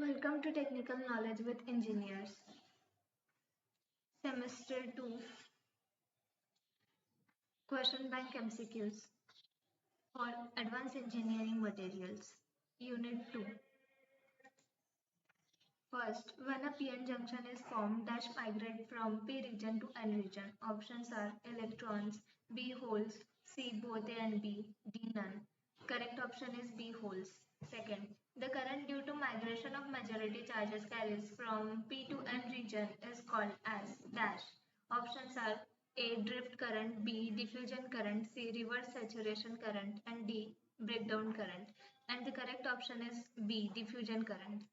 Welcome to Technical Knowledge with Engineers, Semester 2, Question Bank MCQs for Advanced Engineering Materials, Unit 2. First, when a p-n junction is formed, dash migrate from P region to N region. Options are electrons, B holes, C both A and B, D none. Correct option is B holes. Second, the current due to migration of majority charges carries from P to N region is called as dash. Options are A drift current, B diffusion current, C reverse saturation current, and D breakdown current. And the correct option is B diffusion current.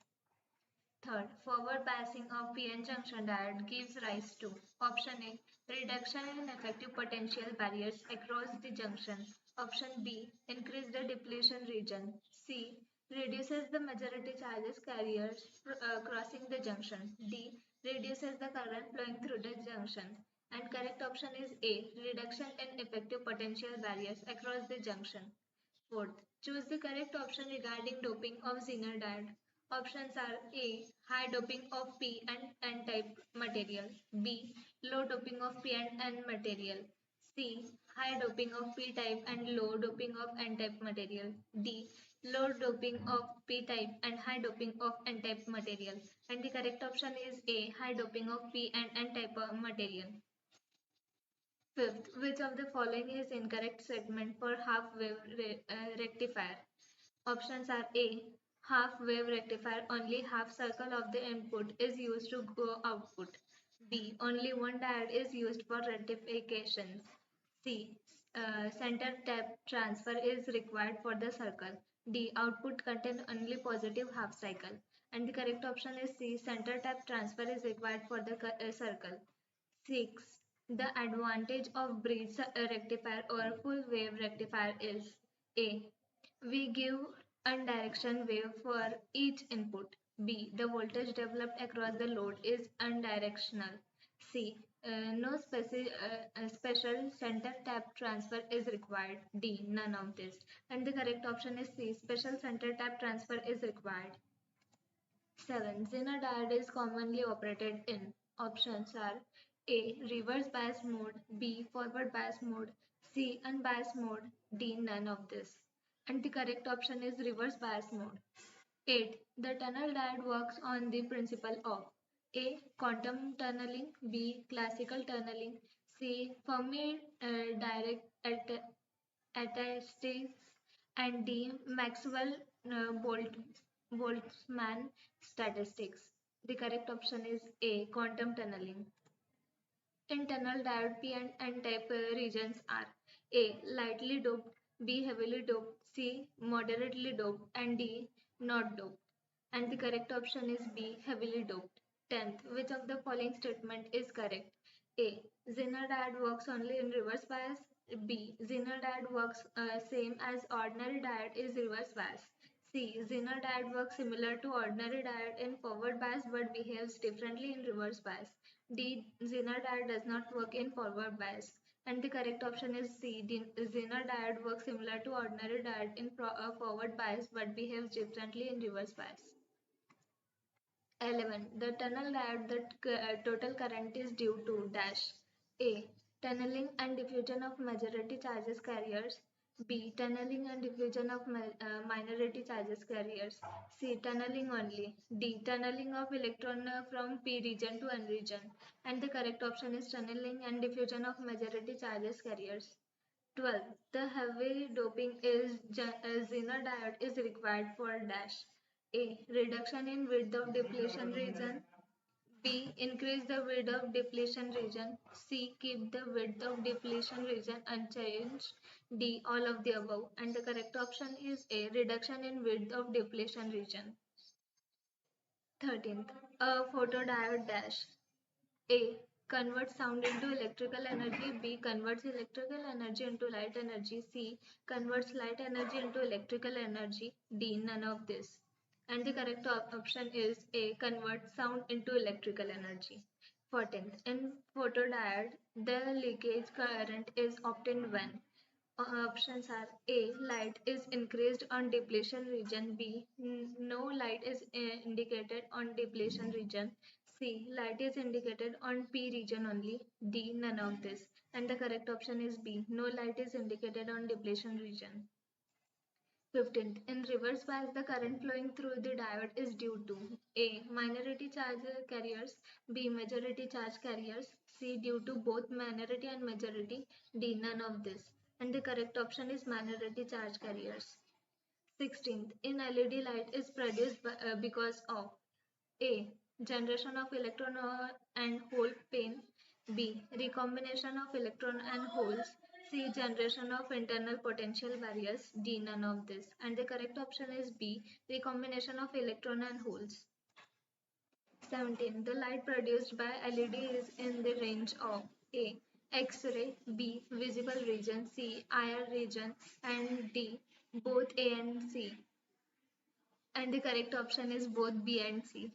Third, forward biasing of p-n junction diode gives rise to option A, reduction in effective potential barriers across the junction. Option B, increase the depletion region. C, reduces the majority charges carriers crossing the junction. D, reduces the current flowing through the junction. And correct option is A, reduction in effective potential barriers across the junction. Fourth, choose the correct option regarding doping of Zener diode. Options are A. High doping of P and N-type material. B. Low doping of P and N material. C. High doping of P-type and low doping of N-type material. D. Low doping of P-type and high doping of N-type material. And the correct option is A. High doping of P and N-type material. Fifth, which of the following is incorrect segment for half-wave rectifier? Options are A. Half-wave rectifier, only half circle of the input is used to go output. B. Only one diode is used for rectifications. C. Center tap transfer is required for the circle. D. Output contain only positive half cycle. And the correct option is C. Center tap transfer is required for the circle. 6. The advantage of bridge rectifier or full wave rectifier is A. We give unidirectional wave for each input. B. The voltage developed across the load is unidirectional. C. No special center tap transfer is required. D. None of this. And the correct option is C. Special center tap transfer is required. 7. Zener diode is commonly operated in. Options are A. Reverse bias mode, B. Forward bias mode, C. Unbiased mode, D. None of this. And the correct option is reverse bias mode. 8. The tunnel diode works on the principle of A. Quantum tunneling, B. Classical tunneling, C. Fermi direct statistics, and D. Maxwell Boltzmann statistics. The correct option is A. Quantum tunneling. Internal diode P and N-type regions are A. Lightly doped, B. Heavily doped, C. Moderately doped, and D. Not doped. And the correct option is B. Heavily doped. 10th. Which of the following statement is correct? A. Zener diode works only in reverse bias. B. Zener diode works same as ordinary diode is reverse bias. C. Zener diode works similar to ordinary diode in forward bias but behaves differently in reverse bias. D. Zener diode does not work in forward bias. And the correct option is C. Zener diode works similar to ordinary diode in forward bias but behaves differently in reverse bias. 11. The tunnel diode, the total current is due to dash. A. Tunneling and diffusion of majority charges carriers. B. Tunneling and diffusion of minority charges carriers. C. Tunneling only. D. Tunneling of electron from P region to N region. And the correct option is tunneling and diffusion of majority charges carriers. 12. The heavy doping is Zener diode is required for dash. A. Reduction in width of depletion region. B. Increase the width of depletion region. C. Keep the width of depletion region unchanged. D. All of the above. And the correct option is A. Reduction in width of depletion region. 13th. A photodiode dash. A. Converts sound into electrical energy. B. Converts electrical energy into light energy. C. Converts light energy into electrical energy. D. None of this. And the correct option is A. Converts sound into electrical energy. 14th. In photodiode, the leakage current is obtained when Options are A. Light is increased on depletion region. B. No light is indicated on depletion region. C. Light is indicated on P region only. D. None of this. And the correct option is B. No light is indicated on depletion region. 15th. In reverse bias, the current flowing through the diode is due to A. Minority charge carriers. B. Majority charge carriers. C. Due to both minority and majority. D. None of this. And the correct option is minority charge carriers. 16th. In LED light is produced because of A. Generation of electron and hole pain. B. Recombination of electron and holes. C. Generation of internal potential barriers. D. None of this. And the correct option is B. Recombination of electron and holes. 17. The light produced by LED is in the range of A. X-ray, B. Visible region, C. IR region, and D. Both A and C. And the correct option is both B and C.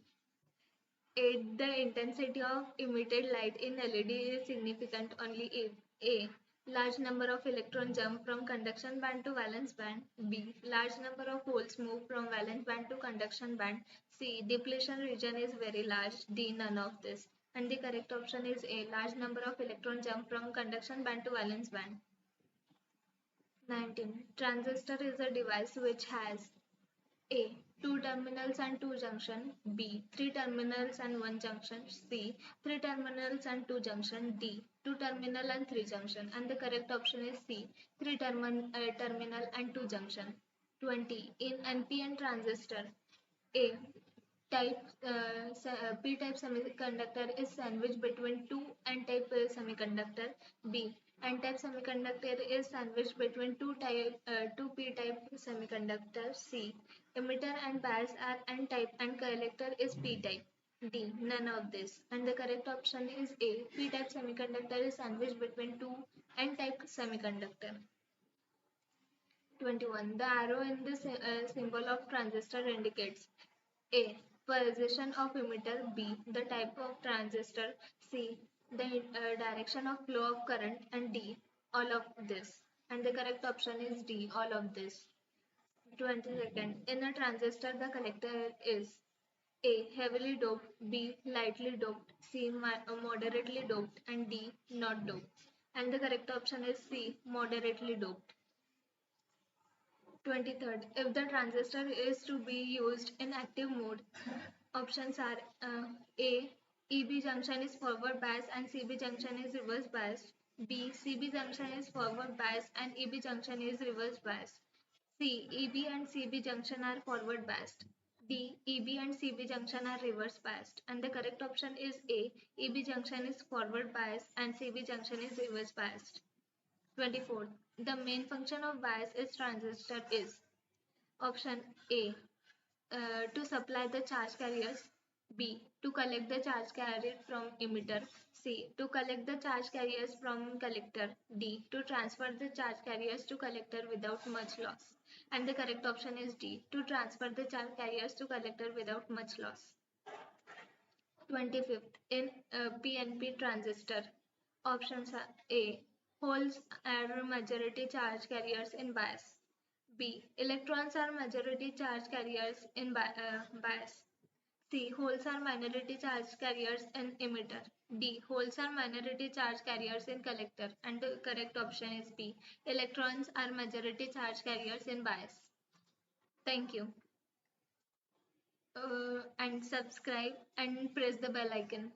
8. The intensity of emitted light in LED is significant only if A. Large number of electrons jump from conduction band to valence band. B. Large number of holes move from valence band to conduction band. C. Depletion region is very large. D. None of this. And the correct option is A. Large number of electrons jump from conduction band to valence band. 19. Transistor is a device which has A. Two terminals and two junction. B. Three terminals and one junction. C. Three terminals and two junction. D. Two terminal and three junction. And the correct option is C. Three terminal and two junction. 20. In NPN transistor, A. P-type semiconductor is sandwiched between two N-type semiconductor. B. N-type semiconductor is sandwiched between two P-type semiconductor. C. Emitter and bias are N-type and collector is P-type. D. None of this. And the correct option is A. P-type semiconductor is sandwiched between two N-type semiconductor. 21. The arrow in the symbol of transistor indicates A. Position of emitter. B. The type of transistor. C. The direction of flow of current. And D. All of this. And the correct option is D. All of this. 22nd. In a transistor, the collector is A. Heavily doped. B. Lightly doped. C. Moderately doped. And D. Not doped. And the correct option is C. Moderately doped. 23rd. If the transistor is to be used in active mode, options are A. EB junction is forward bias and CB junction is reverse biased. B. CB junction is forward biased and EB junction is reverse biased. C. EB and CB junction are forward biased. D. EB and CB junction are reverse biased. And the correct option is A. EB junction is forward biased and CB junction is reverse biased. 24. The main function of bias is transistor is option A. To supply the charge carriers. B. To collect the charge carried from emitter. C. To collect the charge carriers from collector. D. To transfer the charge carriers to collector without much loss. And the correct option is D. To transfer the charge carriers to collector without much loss. 25th. In PNP transistor, options are A. Holes are majority charge carriers in bias. B. Electrons are majority charge carriers in bias. C. Holes are minority charge carriers in emitter. D. Holes are minority charge carriers in collector. And the correct option is B. Electrons are majority charge carriers in bias. Thank you. And subscribe and press the bell icon.